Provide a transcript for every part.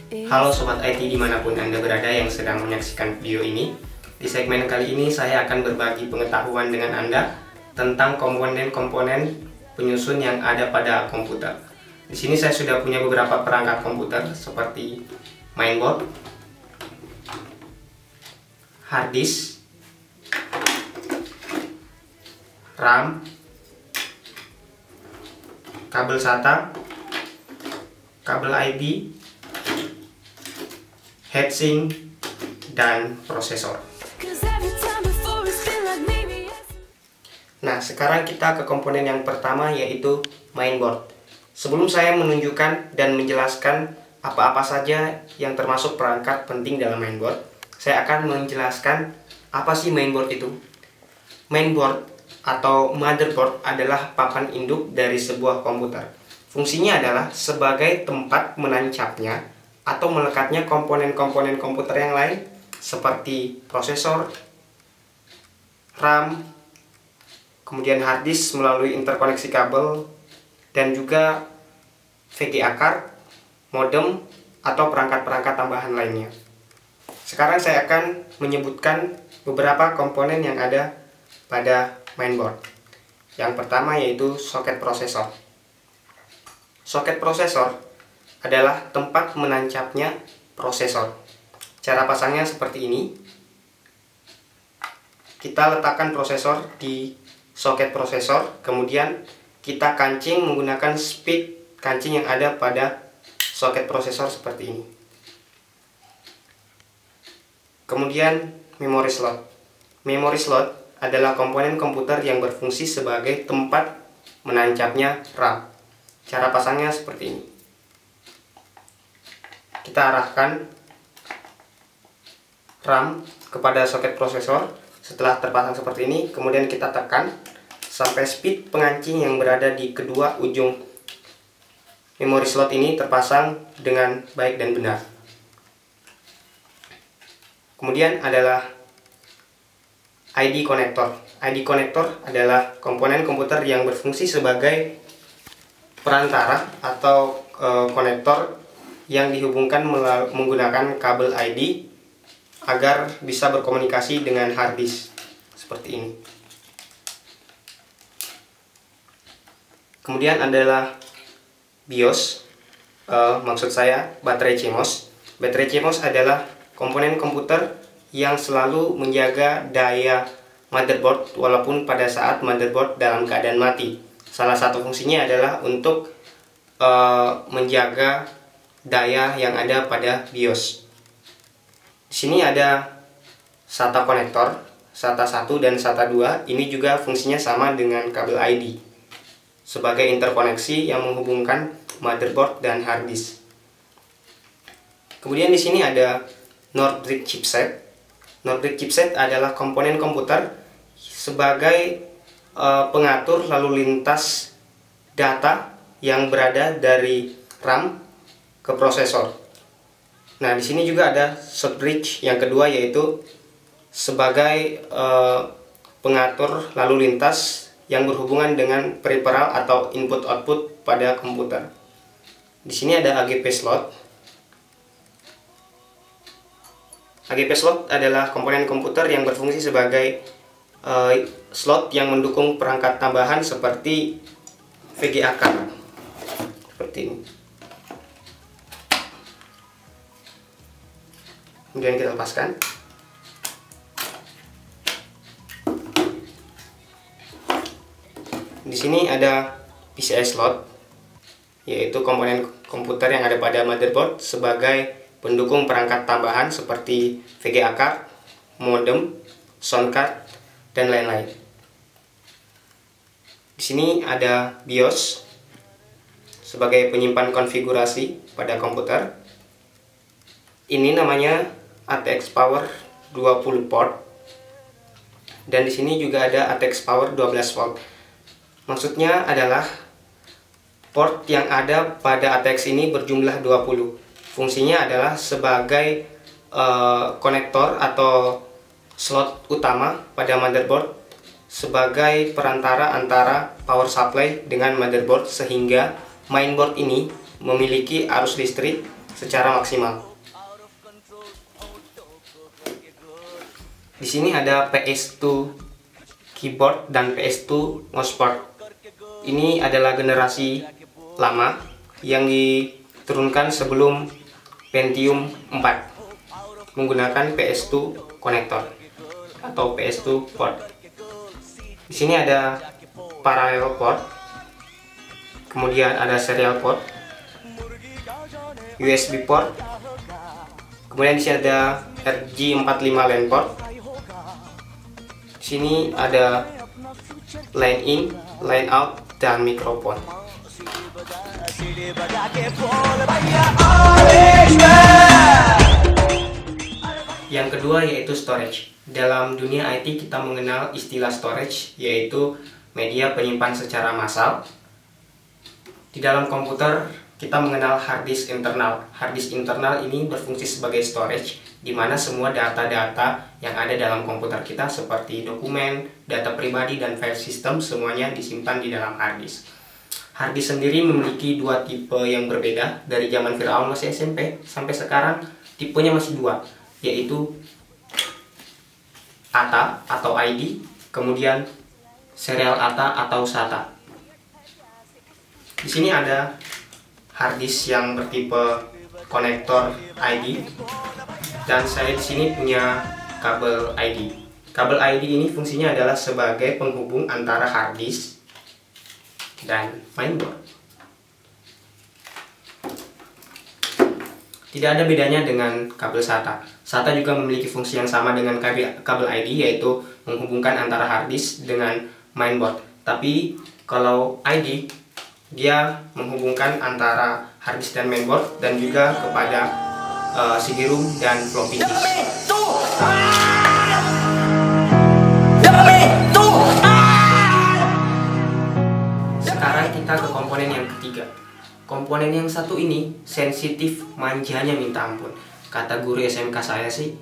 Halo Sobat IT dimanapun Anda berada yang sedang menyaksikan video ini. Di segmen kali ini saya akan berbagi pengetahuan dengan Anda tentang komponen-komponen penyusun yang ada pada komputer. Di sini saya sudah punya beberapa perangkat komputer seperti mainboard, hard disk, RAM, kabel SATA, kabel ID, heatsink, dan prosesor. Nah, sekarang kita ke komponen yang pertama, yaitu mainboard. Sebelum saya menunjukkan dan menjelaskan apa-apa saja yang termasuk perangkat penting dalam mainboard, saya akan menjelaskan apa sih mainboard itu. Mainboard atau motherboard adalah papan induk dari sebuah komputer. Fungsinya adalah sebagai tempat menancapnya atau melekatnya komponen-komponen komputer yang lain seperti prosesor, RAM, kemudian hard disk melalui interkoneksi kabel, dan juga VGA card, modem, atau perangkat-perangkat tambahan lainnya. Sekarang saya akan menyebutkan beberapa komponen yang ada pada mainboard. Yang pertama yaitu soket prosesor. Soket prosesor adalah tempat menancapnya prosesor. Cara pasangnya seperti ini. Kita letakkan prosesor di soket prosesor, kemudian kita kancing menggunakan speed kancing yang ada pada soket prosesor seperti ini. Kemudian memory slot. Memory slot adalah komponen komputer yang berfungsi sebagai tempat menancapnya RAM. Cara pasangnya seperti ini. Kita arahkan RAM kepada soket prosesor. Setelah terpasang seperti ini, kemudian kita tekan sampai speed pengancing yang berada di kedua ujung memory slot ini terpasang dengan baik dan benar. Kemudian adalah ID connector. ID connector adalah komponen komputer yang berfungsi sebagai perantara atau konektor yang dihubungkan menggunakan kabel ID agar bisa berkomunikasi dengan hard disk seperti ini. Kemudian adalah BIOS, maksud saya baterai CMOS. Baterai CMOS adalah komponen komputer yang selalu menjaga daya motherboard walaupun pada saat motherboard dalam keadaan mati. Salah satu fungsinya adalah untuk menjaga daya yang ada pada BIOS. Di sini ada SATA konektor, SATA 1 dan SATA 2. Ini juga fungsinya sama dengan kabel ID sebagai interkoneksi yang menghubungkan motherboard dan hard disk. Kemudian di sini ada Nordic chipset. Nordic chipset adalah komponen komputer sebagai pengatur lalu lintas data yang berada dari RAM ke prosesor. Nah, di sini juga ada short bridge yang kedua, yaitu sebagai pengatur lalu lintas yang berhubungan dengan peripheral atau input-output pada komputer. Di sini ada AGP slot. AGP slot adalah komponen komputer yang berfungsi sebagai slot yang mendukung perangkat tambahan seperti VGA card. Seperti ini. Kemudian kita lepaskan. Di sini ada PCI slot, yaitu komponen komputer yang ada pada motherboard sebagai pendukung perangkat tambahan seperti VGA card, modem, sound card, dan lain-lain. Di sini ada BIOS sebagai penyimpan konfigurasi pada komputer. Ini namanya ATX Power 20 port. Dan di sini juga ada ATX Power 12 volt. Maksudnya adalah port yang ada pada ATX ini berjumlah 20. Fungsinya adalah sebagai konektor atau slot utama pada motherboard sebagai perantara antara power supply dengan motherboard, sehingga mainboard ini memiliki arus listrik secara maksimal. Di sini ada PS2 keyboard dan PS2 mousepad. Ini adalah generasi lama yang diturunkan sebelum Pentium 4 menggunakan PS2 konektor atau PS2 port. Di sini ada parallel port, kemudian ada serial port, USB port, kemudian di sini ada RJ45 LAN port. Di sini ada line in, line out, dan mikrofon. Yang kedua yaitu storage. Dalam dunia IT kita mengenal istilah storage, yaitu media penyimpan secara massal. Di dalam komputer kita mengenal hard disk internal. Hard disk internal ini berfungsi sebagai storage, di mana semua data-data yang ada dalam komputer kita seperti dokumen, data pribadi, dan file system semuanya disimpan di dalam hard disk. Hard disk sendiri memiliki dua tipe yang berbeda. Dari zaman Firaun masih SMP sampai sekarang tipenya masih dua, yaitu ATA atau ID, kemudian serial ATA atau SATA. Di sini ada hard disk yang bertipe konektor ID, dan saya di sini punya kabel ID. Kabel ID ini fungsinya adalah sebagai penghubung antara hard disk dan mainboard. Tidak ada bedanya dengan kabel SATA. SATA juga memiliki fungsi yang sama dengan kabel ID, yaitu menghubungkan antara hard disk dengan mainboard. Tapi kalau ID, dia menghubungkan antara hard disk dan mainboard, dan juga kepada CD-ROM dan floppy disk. Sekarang kita ke komponen yang ketiga. Komponen yang satu ini sensitif, manjanya minta ampun. Kata guru SMK saya sih,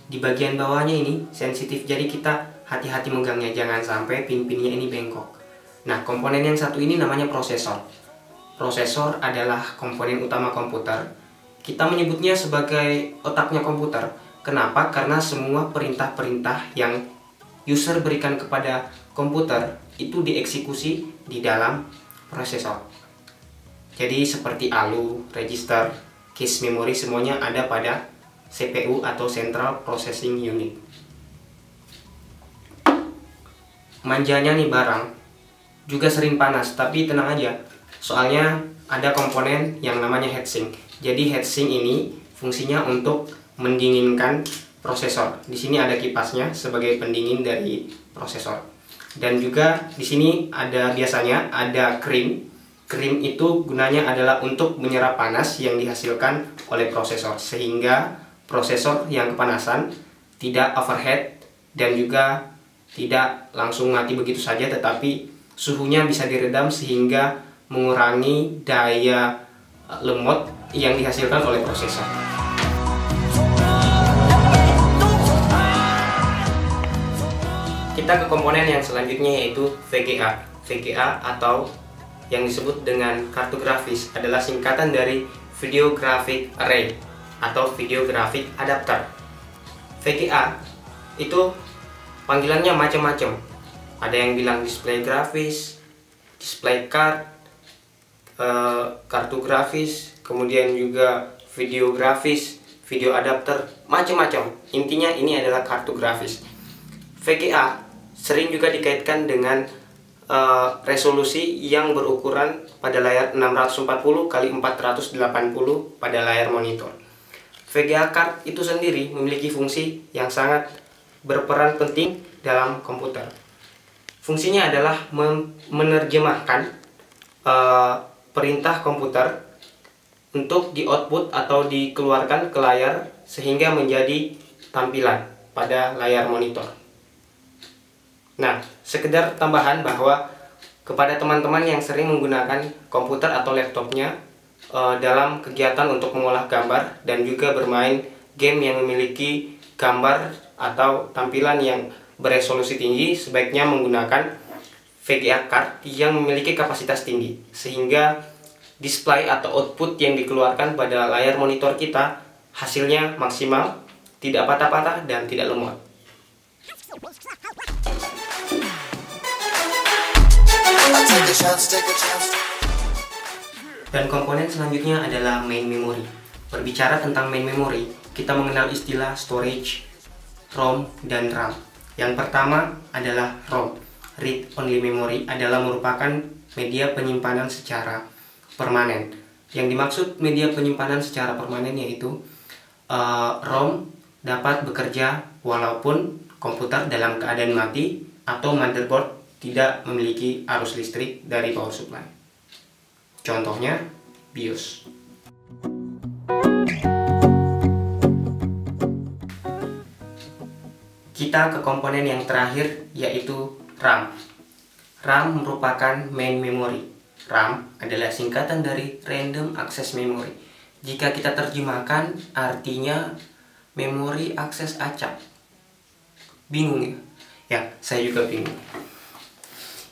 di bagian bawahnya ini sensitif, jadi kita hati-hati megangnya, jangan sampai pin-pinnya ini bengkok. Nah, komponen yang satu ini namanya prosesor. Prosesor adalah komponen utama komputer. Kita menyebutnya sebagai otaknya komputer. Kenapa? Karena semua perintah-perintah yang user berikan kepada komputer itu dieksekusi di dalam prosesor. Jadi seperti ALU, register, cache memory, semuanya ada pada CPU atau Central Processing Unit. Manjanya nih barang juga sering panas, tapi tenang aja, soalnya ada komponen yang namanya heatsink. Jadi heatsink ini fungsinya untuk mendinginkan prosesor. Di sini ada kipasnya sebagai pendingin dari prosesor. Dan juga di sini biasanya ada krim. Krim itu gunanya adalah untuk menyerap panas yang dihasilkan oleh prosesor, sehingga prosesor yang kepanasan tidak overheat dan juga tidak langsung mati begitu saja, tetapi suhunya bisa diredam sehingga mengurangi daya lemot yang dihasilkan oleh prosesor. Kita ke komponen yang selanjutnya, yaitu VGA. VGA atau yang disebut dengan kartu grafis adalah singkatan dari Video Graphic Array atau Video Graphic Adapter. VGA itu panggilannya macam-macam. Ada yang bilang display grafis, display card, kartu grafis, kemudian juga video grafis, video adapter, macam-macam. Intinya ini adalah kartu grafis. VGA sering juga dikaitkan dengan resolusi yang berukuran pada layar 640 x 480 pada layar monitor. VGA card itu sendiri memiliki fungsi yang sangat berperan penting dalam komputer. Fungsinya adalah menerjemahkan perintah komputer untuk di-output atau dikeluarkan ke layar sehingga menjadi tampilan pada layar monitor. Nah, sekedar tambahan bahwa kepada teman-teman yang sering menggunakan komputer atau laptopnya dalam kegiatan untuk mengolah gambar dan juga bermain game yang memiliki gambar atau tampilan yang beresolusi tinggi, sebaiknya menggunakan VGA card yang memiliki kapasitas tinggi, sehingga display atau output yang dikeluarkan pada layar monitor kita hasilnya maksimal, tidak patah-patah dan tidak lemot. Dan komponen selanjutnya adalah main memory. Berbicara tentang main memory, kita mengenal istilah storage, ROM, dan RAM. Yang pertama adalah ROM. Read Only Memory adalah merupakan media penyimpanan secara permanen. Yang dimaksud media penyimpanan secara permanen yaitu ROM dapat bekerja walaupun komputer dalam keadaan mati atau motherboard tidak memiliki arus listrik dari power supply. Contohnya BIOS. Kita ke komponen yang terakhir yaitu RAM. RAM merupakan main memory. RAM adalah singkatan dari Random Access Memory. Jika kita terjemahkan artinya memori akses acak. Bingung ya? Ya, saya juga bingung.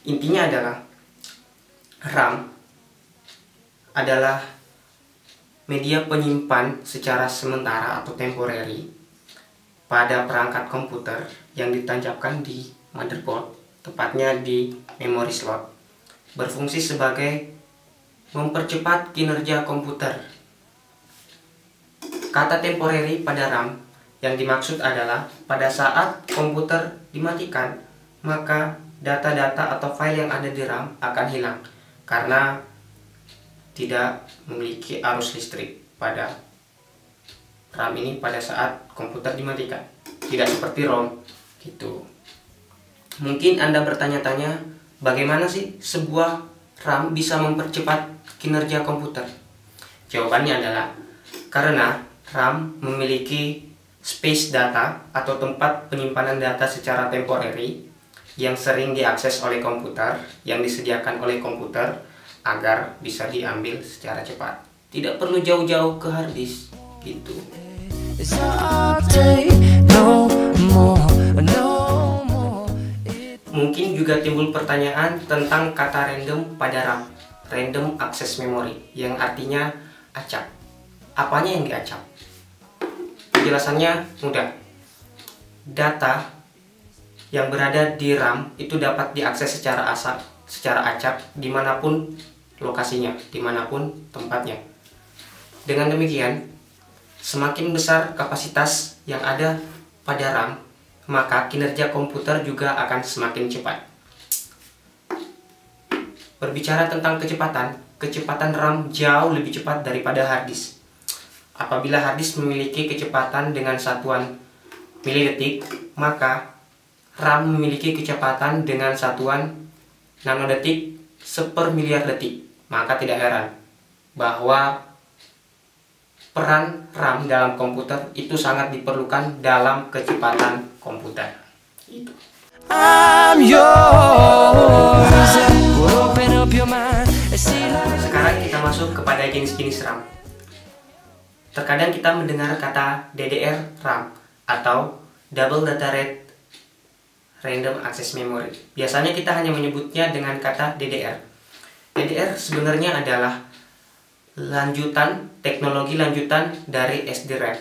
Intinya adalah RAM adalah media penyimpan secara sementara atau temporary pada perangkat komputer yang ditancapkan di motherboard, tepatnya di memory slot, berfungsi sebagai mempercepat kinerja komputer. Kata temporary pada RAM yang dimaksud adalah pada saat komputer dimatikan, maka data-data atau file yang ada di RAM akan hilang karena tidak memiliki arus listrik pada RAM ini pada saat komputer dimatikan. Tidak seperti ROM gitu. Mungkin Anda bertanya-tanya, bagaimana sih sebuah RAM bisa mempercepat kinerja komputer? Jawabannya adalah karena RAM memiliki space data atau tempat penyimpanan data secara temporary yang sering diakses oleh komputer, yang disediakan oleh komputer agar bisa diambil secara cepat. Tidak perlu jauh-jauh ke hard disk gitu. Mungkin juga timbul pertanyaan tentang kata random pada RAM, Random Access Memory, yang artinya acak. Apanya yang diacak? Penjelasannya mudah. Data yang berada di RAM itu dapat diakses secara acak dimanapun lokasinya, dimanapun tempatnya. Dengan demikian, semakin besar kapasitas yang ada pada RAM, maka kinerja komputer juga akan semakin cepat. Berbicara tentang kecepatan RAM jauh lebih cepat daripada hard disk. Apabila hard disk memiliki kecepatan dengan satuan milidetik, maka RAM memiliki kecepatan dengan satuan nanodetik sepermiliar detik. Maka tidak heran bahwa peran RAM dalam komputer itu sangat diperlukan dalam kecepatan komputer. Itu. Sekarang kita masuk kepada jenis-jenis RAM. Terkadang kita mendengar kata DDR RAM atau Double Data Rate Random Access Memory. Biasanya kita hanya menyebutnya dengan kata DDR. DDR sebenarnya adalah teknologi lanjutan dari SDRAM.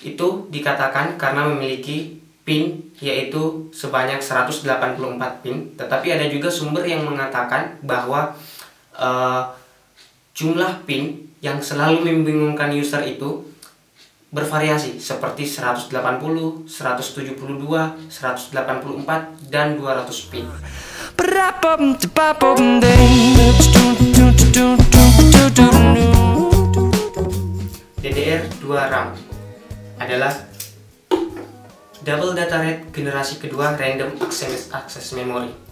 Itu dikatakan karena memiliki pin yaitu sebanyak 184 pin, tetapi ada juga sumber yang mengatakan bahwa jumlah pin yang selalu membingungkan user itu bervariasi seperti 180, 172, 184, dan 200 pin. DDR2 RAM adalah Double Data Rate generasi kedua Random Access Memory.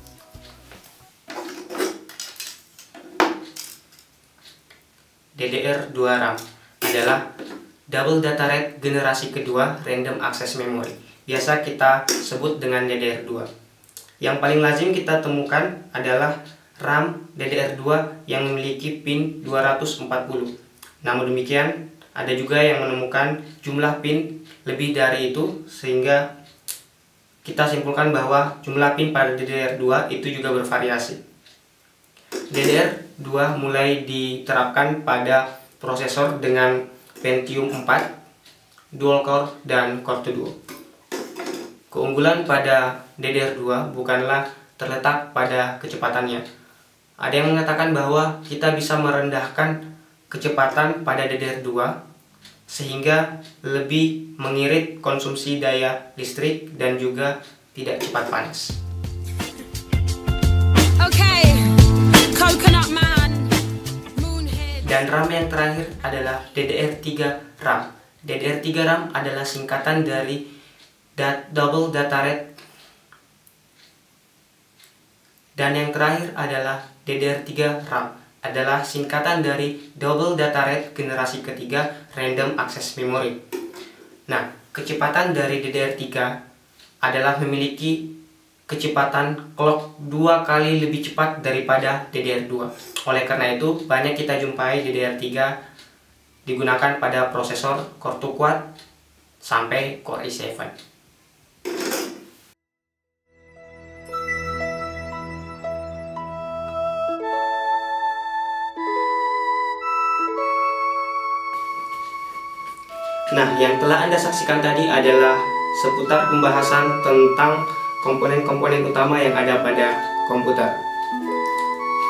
DDR2 RAM adalah Double Data Rate generasi kedua Random Access Memory. Biasa kita sebut dengan DDR2. Yang paling lazim kita temukan adalah RAM DDR2 yang memiliki pin 240. Namun demikian, ada juga yang menemukan jumlah pin lebih dari itu, sehingga kita simpulkan bahwa jumlah pin pada DDR2 itu juga bervariasi. DDR2 mulai diterapkan pada prosesor dengan Pentium 4, dual core, dan core 2 duo. Keunggulan pada DDR2 bukanlah terletak pada kecepatannya. Ada yang mengatakan bahwa kita bisa merendahkan kecepatan pada DDR2 sehingga lebih mengirit konsumsi daya listrik dan juga tidak cepat panas. Dan RAM yang terakhir adalah DDR3 RAM. DDR3 RAM adalah singkatan dari Double Data Rate. Dan yang terakhir adalah DDR3 RAM, adalah singkatan dari Double Data Rate generasi ketiga Random Access Memory. Nah, kecepatan dari DDR3 adalah memiliki kecepatan clock 2 kali lebih cepat daripada DDR2. Oleh karena itu, banyak kita jumpai DDR3 digunakan pada prosesor Core 2 Quad sampai Core i7. Nah, yang telah Anda saksikan tadi adalah seputar pembahasan tentang komponen-komponen utama yang ada pada komputer.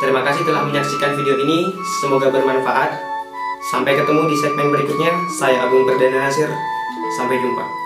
Terima kasih telah menyaksikan video ini, semoga bermanfaat. Sampai ketemu di segmen berikutnya. Saya Agung Perdana Nasir, sampai jumpa.